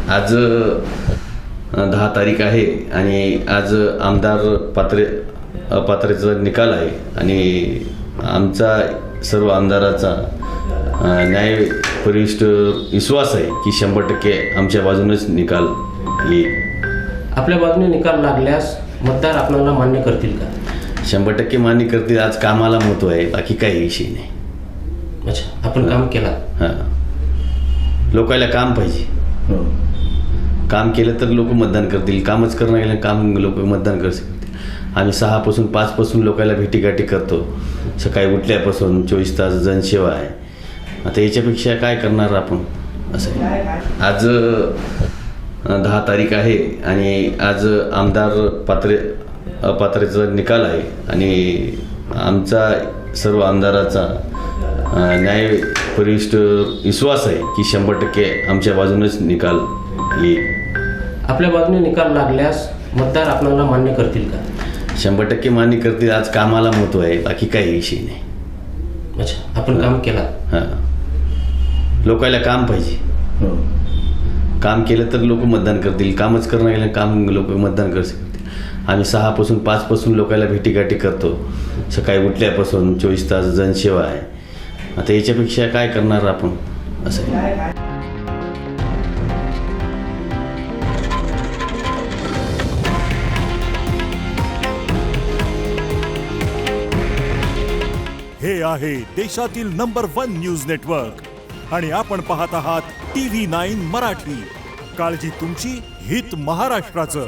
आज 10 तारीख आहे आणि आज आमदार अपात्रतेचा निकाल आहे आणि आमचा सर्व आमदाराचा न्यायपरिष्ठ विश्वास आहे की 100% आमच्या बाजूनेच निकाल येईल. आपल्या बाजूने निकाल लागल्यास मतदार आपल्याला मान्य करतील का? 100% मान्य करतील. आज कामाला महत्त्व आहे, बाकी काही विषय नाही. अच्छा, आपण काम केला. हां, लोकायला काम पाहिजे. काम केलं तर लोक मतदान करतील. कामच करणं गेलं काम लोक मतदान करू शकतील. आम्ही 6 पासून 5 पासून लोकांना भेटीगाठी करतो. सकाळी उठल्यापासून 24 तास जनसेवा आहे. आता याच्यापेक्षा काय करणार आपण असं आहे. आज 10 तारीख आहे आणि आज आमदार अपात्रतेचा निकाल आहे आणि आमचा सर्व आमदाराचा न्यायपरिष्ठ विश्वास आहे की 100% आमच्या बाजूनेच निकाल येईल. आपल्या बाजूने निकाल लागल्यास मतदार आपल्याला मान्य करतील का? 100% मान्य करतील. आज कामाला महत्त्व आहे, बाकी काही विषय नाही. अच्छा, आपण काम केला. हां, लोकायला काम पाहिजे. काम केलं तर लोक मतदान करतील. कामच करणं गेलं काम लोक मतदान करू शकतील. आम्ही 6 पासून 5 पासून लोकांना भेटीगाठी करतो. सकाळी उठल्यापासून 24 तास जनसेवा आहे. आता याच्यापेक्षा काय करणार आपण असं आहे. हे आहे देशातील नंबर 1 न्यूज नेटवर्क आणि आपण पाहत आहात TV9 मराठी. काळजी तुमची, हित महाराष्ट्राचं.